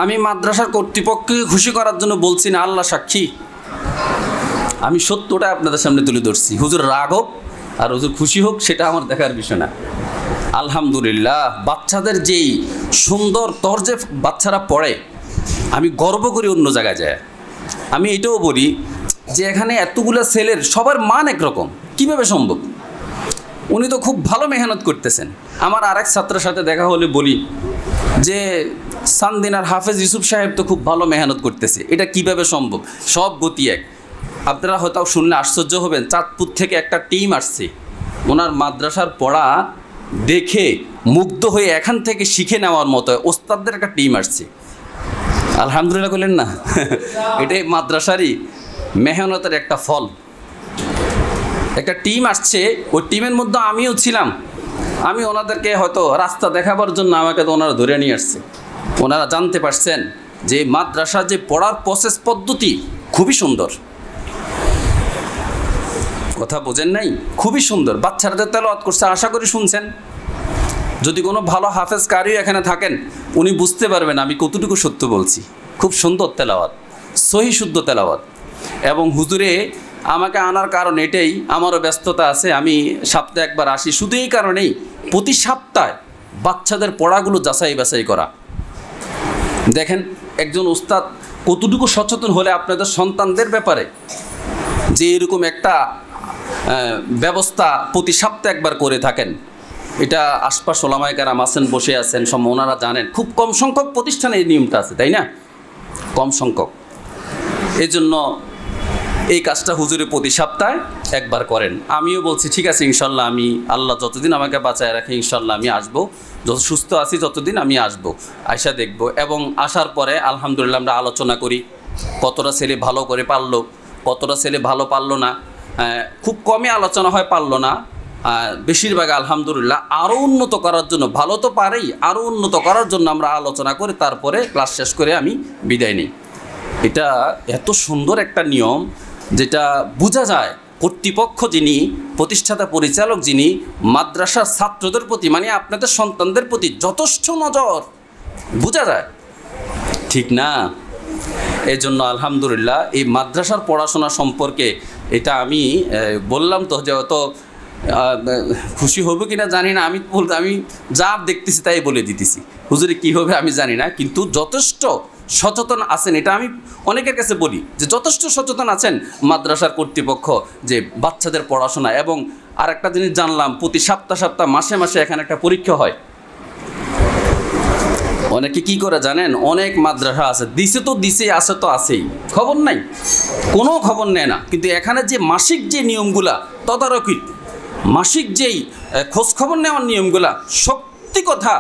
আমি মাদ্রাসার কর্তৃপক্ষকে খুশি করার জন্য বলছি না, আল্লাহ সাক্ষী, আমি সত্যটা আপনাদের সামনে তুলে ধরছি। হুজুর রাগ হোক আর হুজুর খুশি হোক সেটা আমার দেখার বিষয় না। আলহামদুলিল্লাহ, বাচ্চাদের যেই সুন্দর তর্জে বাচ্চারা পড়ে, আমি গর্ব করি অন্য জায়গায় যায়। আমি এটাও বলি যে এখানে এতগুলো ছেলের সবার মান একরকম, কীভাবে সম্ভব? উনি তো খুব ভালো মেহনত করতেছেন। আমার আরেক ছাত্রের সাথে দেখা হলে বলি যে সানদিনার হাফেজ ইউসুফ সাহেব তো খুব ভালো মেহনত করতেছে, এটা কিভাবে সম্ভব? সব গতি এক। আপনারা হয়তো শুনলে আশ্চর্য হবেন, চাঁদপুর থেকে একটা টিম আসছে, ওনার মাদ্রাসার পড়া দেখে মুগ্ধ হয়ে এখান থেকে শিখে নেওয়ার মতো ওস্তাদদের একটা টিম আসছে। আলহামদুলিল্লাহ বললেন না? এটাই মাদ্রাসারই মেহনতের একটা ফল। একটা টিম আসছে, ওই টিমের মধ্যে আমিও ছিলাম। আমি ওনাদেরকে হয়তো রাস্তা দেখাবার জন্য আমাকে তো ওনারা ধরে নিয়ে আসছে। ওনারা জানতে পারছেন যে মাদ্রাসা যে পড়ার প্রসেস পদ্ধতি খুবই সুন্দর। কথা বোঝেন নাই? খুবই সুন্দর। বাচ্চাদের তেলাওয়াত করছে, আশা করি শুনছেন। যদি কোনো ভালো হাফেজ কারি এখানে থাকেন, উনি বুঝতে পারবেন আমি কতটুকু সত্য বলছি। খুব সুন্দর তেলাওয়াত, সহি শুদ্ধ তেলাওয়াত। এবং হুজুরে আমাকে আনার কারণ এটাই, আমারও ব্যস্ততা আছে, আমি সপ্তাহে একবার আসি, শুধু এই কারণেই প্রতি সপ্তাহে বাচ্চাদের পড়াগুলো যাচাই বাছাই করা। দেখেন একজন উস্তাদ কতটুকু সচেতন হলে আপনাদের সন্তানদের ব্যাপারে যে এরকম একটা ব্যবস্থা প্রতি সপ্তাহে একবার করে থাকেন। এটা আশপাশ ওলামায়ে কেরাম আছেন, বসে আছেন, সব ওনারা জানেন। খুব কম সংখ্যক প্রতিষ্ঠানে এই নিয়মটা আছে, তাই না? কম সংখ্যক। এই জন্য এই কাজটা হুজুরে প্রতি সপ্তাহে একবার করেন। আমিও বলছি ঠিক আছে ইনশাল্লাহ, আমি আল্লাহ যতদিন আমাকে বাঁচায় রাখে ইনশাল্লাহ আমি আসবো, যত সুস্থ আছি ততদিন আমি আসবো, আয়সা দেখব। এবং আসার পরে আলহামদুলিল্লাহ আমরা আলোচনা করি, কতটা ছেলে ভালো করে পারলো, কতটা ছেলে ভালো পারলো না। খুব কমই আলোচনা হয় পারলো না, বেশিরভাগ আলহামদুলিল্লাহ আরও উন্নত করার জন্য, ভালো তো পারেই, আরও উন্নত করার জন্য আমরা আলোচনা করে তারপরে ক্লাস শেষ করে আমি বিদায় নিই। এটা এত সুন্দর একটা নিয়ম যেটা বোঝা যায় কর্তৃপক্ষ যিনি, প্রতিষ্ঠাতা পরিচালক যিনি, মাদ্রাসার ছাত্রদের প্রতি মানে আপনাদের সন্তানদের প্রতি যথেষ্ট নজর, বোঝা যায়, ঠিক না? এই জন্য আলহামদুলিল্লাহ এই মাদ্রাসার পড়াশোনা সম্পর্কে এটা আমি বললাম তো যে অত খুশি হবে কিনা জানি না। আমি যা দেখতেছি তাই বলে দিতেছি। হুজুরে কী হবে আমি জানি না, কিন্তু যথেষ্ট সচেতন আছেন, এটা আমি অনেকের কাছে বলি যে যথেষ্ট সচেতন আছেন মাদ্রাসার কর্তৃপক্ষ যে বাচ্চাদের পড়াশোনা। এবং আর একটা জিনিস জানলাম, প্রতি সপ্তাহ মাসে মাসে এখানে একটা পরীক্ষা হয়। অনেকে কি করে জানেন, অনেক মাদ্রাসা আছে দিছে তো দিছে, আছে তো আছেই, খবর নাই, কোনো খবর নেয় না। কিন্তু এখানে যে মাসিক যে নিয়মগুলা তদারকি, মাসিক যেই খোঁজখবর নেওয়ার নিয়মগুলা, সত্যি কথা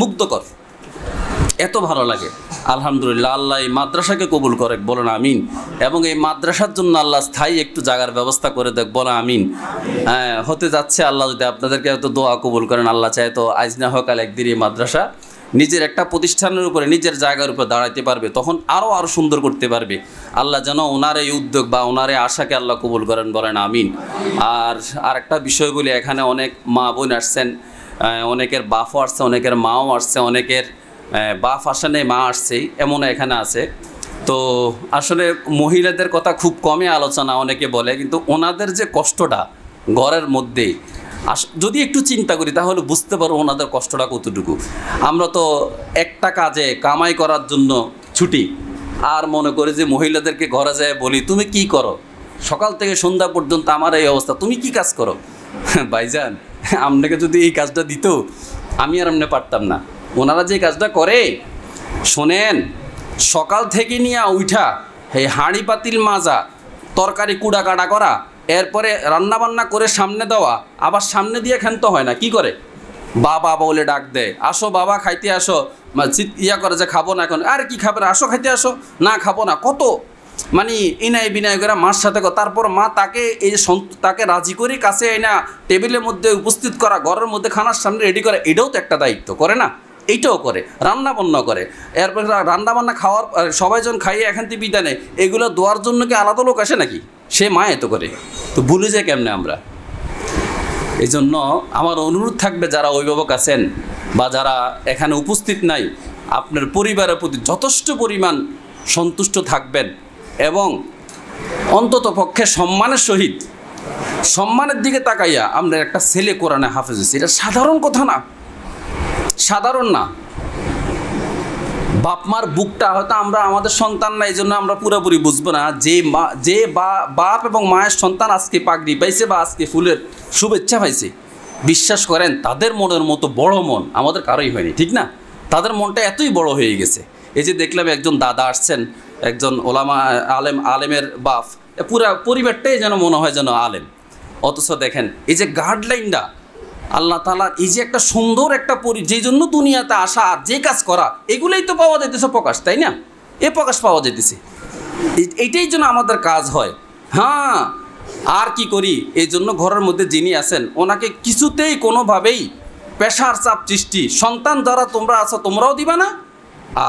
মুগ্ধকর, এত ভালো লাগে। আলহামদুলিল্লাহ, আল্লাহ এই মাদ্রাসাকে কবুল করে, বলেন আমিন। এবং এই মাদ্রাসার জন্য আল্লাহ স্থায়ী একটু জায়গার ব্যবস্থা করে দেখ, বলেন আমিন। হতে যাচ্ছে, আল্লাহ যদি আপনাদেরকে হয়তো দোয়া কবুল করেন, আল্লাহ চায় তো আজ না হোক কাল একদিন এই মাদ্রাসা নিজের একটা প্রতিষ্ঠানের উপরে, নিজের জায়গার উপরে দাঁড়াইতে পারবে, তখন আরও সুন্দর করতে পারবে। আল্লাহ যেন ওনার এই উদ্যোগ বা ওনার এই আশাকে আল্লাহ কবুল করেন, বলেন আমিন। আর একটা বিষয় বলি, এখানে অনেক মা বোন আসছেন, অনেকের বাপও আসছে, অনেকের মাও আসছে, অনেকের বাপ আসে নেই, মা আসছেই, এমনও এখানে আছে। তো আসলে মহিলাদের কথা খুব কমই আলোচনা অনেকে বলে, কিন্তু ওনাদের যে কষ্টটা ঘরের মধ্যে যদি একটু চিন্তা করি তাহলে বুঝতে পারবো ওনাদের কষ্টটা কতটুকু। আমরা তো একটা কাজে কামাই করার জন্য ছুটি, আর মনে করি যে মহিলাদেরকে ঘরে যায় বলি তুমি কি করো, সকাল থেকে সন্ধ্যা পর্যন্ত আমার এই অবস্থা, তুমি কি কাজ করো? ভাইজান, আপনাকে যদি এই কাজটা দিত আমি আর এমনি পারতাম না। ওনারা যে কাজটা করে শোনেন, সকাল থেকে নিয়ে উঠা এই হাঁড়ি পাতিল মাজা, তরকারি কুড়া কাটা করা, এরপরে রান্নাবান্না করে সামনে দেওয়া, আবার সামনে দিয়ে খেনতে হয় না, কি করে বাবা বলে ডাক দেয়, আসো বাবা খাইতে আসো, ইয়া করে যে খাবো না এখন, আরে কি খাবে না, আসো খাইতে আসো, না খাবো না, কত মানে ইনায় বিনয় করে মার সাথে। তারপর মা তাকে এই তাকে রাজি করে কাছে আইনা টেবিলের মধ্যে উপস্থিত করা, ঘরের মধ্যে খানার সামনে রেডি করা, এটাও তো একটা দায়িত্ব, করে না? এইটাও করে, রান্নাবান্না করে, এরপর রান্নাবান্না খাওয়ার সবাইজন খাইয়ে এখান থেকে বিদায় নেয়, এগুলো দেওয়ার জন্য কি আলাদা লোক আসে নাকি? সে মা এত করে, তো ভুলে যায় কেমনে আমরা? এই জন্য আমার অনুরোধ থাকবে যারা অভিভাবক আছেন বা যারা এখানে উপস্থিত নাই, আপনার পরিবারের প্রতি যথেষ্ট পরিমাণ সন্তুষ্ট থাকবেন এবং অন্তত পক্ষে সম্মানের সহিত সম্মানের দিকে তাকাইয়া আপনার একটা ছেলে কোরআনে হাফেজ হয়েছে, এটা সাধারণ কথা না, সাধারণ না। বাপ মার বুকটা হয়তো আমরা আমাদের সন্তান না, এই জন্য আমরা পুরোপুরি বুঝবো না যে বাপ এবং মায়ের সন্তান আজকে পাগড়ি পাইছে বা আজকে ফুলের শুভেচ্ছা পাইছে, বিশ্বাস করেন তাদের মনের মতো বড় মন আমাদের কারোই হয়নি, ঠিক না? তাদের মনটা এতই বড় হয়ে গেছে। এই যে দেখলাম একজন দাদা আসছেন, একজন ওলামা আলেমের বাপ, পুরা পরিবারটাই যেন মনে হয় যেন আলেম। অথচ দেখেন এই যে গাইডলাইনটা আল্লাহ তাআলা, এই যে একটা সুন্দর একটা যেই জন্য দুনিয়াতে আসা আর যে কাজ করা, এগুলোই তো পাওয়া যাইতেছে প্রকাশ, তাই না? প্রকাশ পাওয়া যাইতেছে, এইটাই যেন আমাদের কাজ হয়। হ্যাঁ, আর কি করি? এই জন্য ঘরের মধ্যে যিনি আছেন ওনাকে কিছুতেই কোনোভাবেই পেশার চাপ সৃষ্টি, সন্তান যারা তোমরা আছো তোমরাও দিবা না,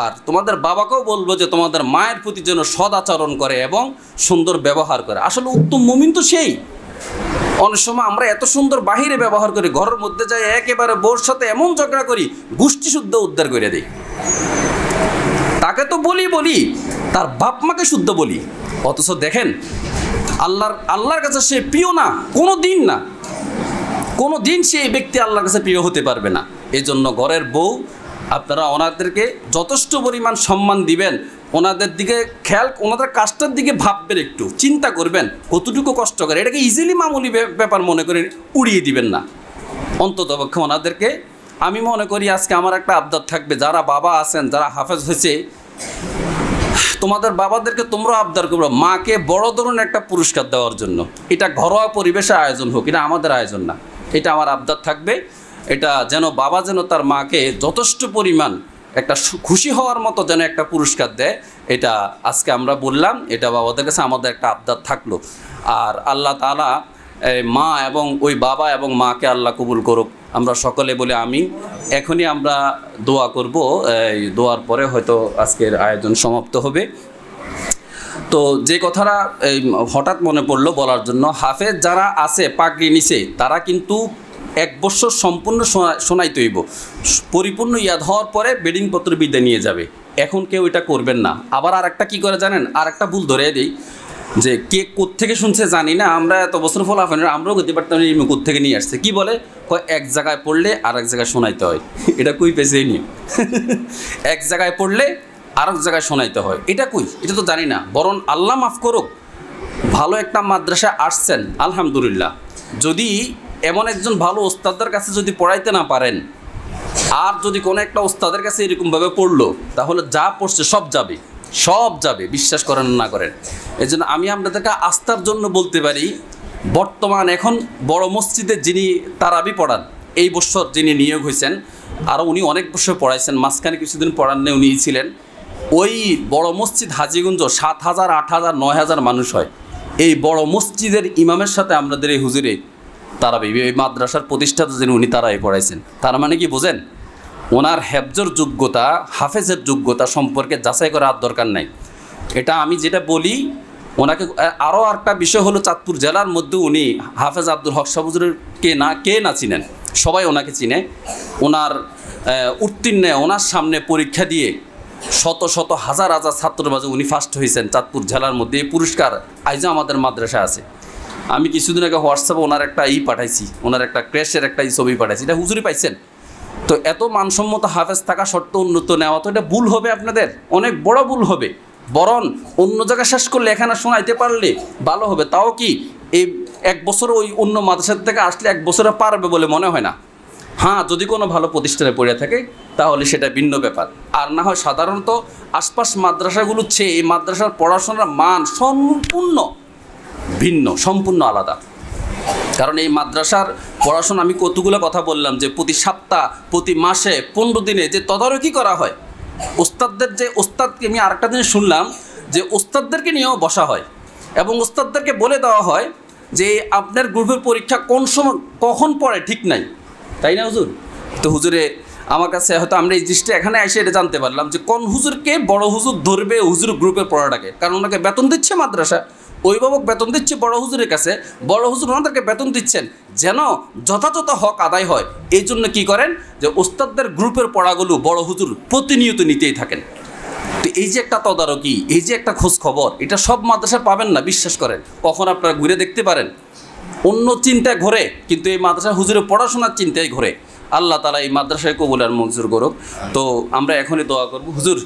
আর তোমাদের বাবাকেও বলবো যে তোমাদের মায়ের প্রতি যেন সদাচরণ করে এবং সুন্দর ব্যবহার করে। আসলে উত্তম মুমিন তো সেই। অনেক সময় আমরা এত সুন্দর বাহিরে ব্যবহার করি, ঘরের মধ্যে যাই একেবারে বোর সাথে এমন ঝগড়া করি, গোষ্ঠী শুদ্ধ উদ্ধার করে দিই। তাকে তো বলি তার বাপ মাকে শুদ্ধ বলি, অথচ দেখেন আল্লাহর কাছে সে প্রিয় না, কোনো দিন সেই ব্যক্তি আল্লাহর কাছে প্রিয় হতে পারবে না। এই জন্য ঘরের বউ আপনারা ওনাদেরকে যথেষ্ট পরিমাণ সম্মান দিবেন, ওনাদের দিকে খেয়াল, ওনাদের কাজটার দিকে ভাববেন, একটু চিন্তা করবেন কতটুকু কষ্ট করে, এটাকে ইজিলি মামুলি ব্যাপার মনে করে উড়িয়ে দিবেন না। অন্তত পক্ষে ওনাদেরকে, আমি মনে করি আজকে আমার একটা আবদার থাকবে, যারা বাবা আছেন, যারা হাফেজ হয়েছে, তোমাদের বাবাদেরকে তোমরা আবদার করবো মাকে বড় ধরনের একটা পুরস্কার দেওয়ার জন্য। এটা ঘরোয়া পরিবেশে আয়োজন হোক, এটা আমাদের আয়োজন না, এটা আমার আবদার থাকবে। এটা যেন বাবা যেন তার মাকে যথেষ্ট পরিমাণ একটা খুশি হওয়ার মতো যেন একটা পুরস্কার দেয়, এটা আজকে আমরা বললাম, এটা বাবাদের কাছে আমাদের একটা আবদার থাকলো। আর আল্লাহ তাআলা মা এবং ওই বাবা এবং মাকে আল্লাহ কবুল করুক, আমরা সকলে বলে আমিন। এখনই আমরা দোয়া করব, এই দোয়ার পরে হয়তো আজকের আয়োজন সমাপ্ত হবে। তো যে কথাটা হঠাৎ মনে পড়লো বলার জন্য, হাফেজ যারা আছে পাগড়ি নিচে, তারা কিন্তু 1 বছর সম্পূর্ণ শোনাইতে হইব, পরিপূর্ণ ইয়াদ হওয়ার পরে বেডিংপত্র বিদ্যা নিয়ে যাবে। এখন কেউ এটা করবেন না। আবার আর একটা কী করে জানেন, আর একটা ভুল ধরে দিই, যে কে কোত্থেকে শুনছে জানি না, আমরা এত বছর ফলাফল আমরাও করতে পারতাম না, কোত্থেকে নিয়ে আসছে। কি বলে, এক জায়গায় পড়লে আর এক জায়গায় শোনাইতে হয়। এটা কই পেয়েছে নিয়ে এক জায়গায় পড়লে আর এক জায়গায় শোনাইতে হয়, এটা কই, এটা তো জানি না। বরং আল্লাহ মাফ করুক, ভালো একটা মাদ্রাসায় আসছেন আলহামদুলিল্লাহ, যদি এমন একজন ভালো ওস্তাদের কাছে যদি পড়াইতে না পারেন, আর যদি কোনো একটা ওস্তাদের কাছে এরকমভাবে পড়লো, তাহলে যা পড়ছে সব যাবে, বিশ্বাস করেন না করেন। এই জন্য আমি আপনাদেরকে আস্থার জন্য বলতে পারি, বর্তমান এখন বড় মসজিদে যিনি তারাবি পড়ান, এই বছর যিনি নিয়োগ হয়েছেন, আরও উনি অনেক বছর পড়াইছেন, মাঝখানে কিছুদিন পড়াননি উনিই ছিলেন। ওই বড় মসজিদ হাজীগঞ্জ 7,000, 8,000, 9,000 মানুষ হয়। এই বড় মসজিদের ইমামের সাথে আমাদের এই হুজুরে তারাবি, এই মাদ্রাসার প্রতিষ্ঠাতা যিনি, উনি তারাবি পড়াইছেন। তার মানে কি বোঝেন, ওনার হেফজের যোগ্যতা, হাফেজের যোগ্যতা সম্পর্কে যাচাই করার দরকার নাই। এটা আমি যেটা বলি, ওনাকে আরও একটা বিষয় হলো, চাঁদপুর জেলার মধ্যে উনি হাফেজ আব্দুল হক সাহেব হুজুরের কে না চিনেন, সবাই ওনাকে চিনে। ওনার উত্তীর্ণে, ওনার সামনে পরীক্ষা দিয়ে শত শত হাজার ছাত্রের মাঝে উনি ফার্স্ট হয়েছেন চাঁদপুর জেলার মধ্যে। এই পুরস্কার আইজও আমাদের মাদ্রাসা আছে। আমি কিছুদিন আগে হোয়াটসঅ্যাপে ওনার একটা পাঠাইছি, ওনার একটা ক্র্যাশের একটা ছবি পাঠাইছি, এটা হুজুরি পাইছেন। তো এত মানসম্মত হাফেজ থাকা সত্ত্বেও উন্নত নেওয়া, তো এটা ভুল হবে, আপনাদের অনেক বড় ভুল হবে। বরং অন্য জায়গায় শেষ করলে এখানে শোনাইতে পারলে ভালো হবে। তাও কি এই 1 বছর ওই অন্য মাদ্রাসার থেকে আসলে 1 বছরে পারবে বলে মনে হয় না। হ্যাঁ, যদি কোনো ভালো প্রতিষ্ঠানে পড়ে থাকে তাহলে সেটা ভিন্ন ব্যাপার, আর না হয় সাধারণত আশপাশ মাদ্রাসাগুলোর চেয়ে এই মাদ্রাসার পড়াশোনার মান সম্পূর্ণ ভিন্ন, সম্পূর্ণ আলাদা। কারণ এই মাদ্রাসার পড়াশোনা, আমি কতগুলো কথা বললাম, যে প্রতি সপ্তাহ, প্রতি মাসে, 15 দিনে যে তদারকি করা হয়, ওস্তাদকে আমি আরেকটা দিন শুনলাম যে ওস্তাদদেরকে নিয়েও বসা হয় এবং ওস্তাদদেরকে বলে দেওয়া হয় যে আপনার গ্রুপের পরীক্ষা কোন সময় কখন পড়ে ঠিক নাই, তাই না হুজুর? তো হুজুরে আমার কাছে হয়তো আমরা এই জিনিসটা এখানে এসে এটা জানতে পারলাম যে কোন হুজুরকে বড় হুজুর ধরবে হুজুর গ্রুপের পড়াটাকে, কারণ ওনাকে বেতন দিচ্ছে মাদ্রাসা, অভিভাবক বেতন দিচ্ছে বড় হুজুরের কাছে, বড় হুজুর ওনাদেরকে বেতন দিচ্ছেন যেন যথাযথ হক আদায় হয়। এই জন্য কী করেন যে ওস্তাদদের গ্রুপের পড়াগুলো বড় হুজুর প্রতিনিয়ত নিতেই থাকেন। তো এই যে একটা তদারকি, এই যে একটা খোঁজ খবর, এটা সব মাদ্রাসায় পাবেন না, বিশ্বাস করেন। কখন আপনারা ঘুরে দেখতে পারেন অন্য চিন্তায় ঘোরে, কিন্তু এই মাদ্রাসা হুজুরের পড়াশোনার চিন্তায় ঘোরে। আল্লাহ তাআলা এই মাদ্রাসায় কবুল আর মঞ্জুর করুক। তো আমরা এখনই দোয়া করব হুজুর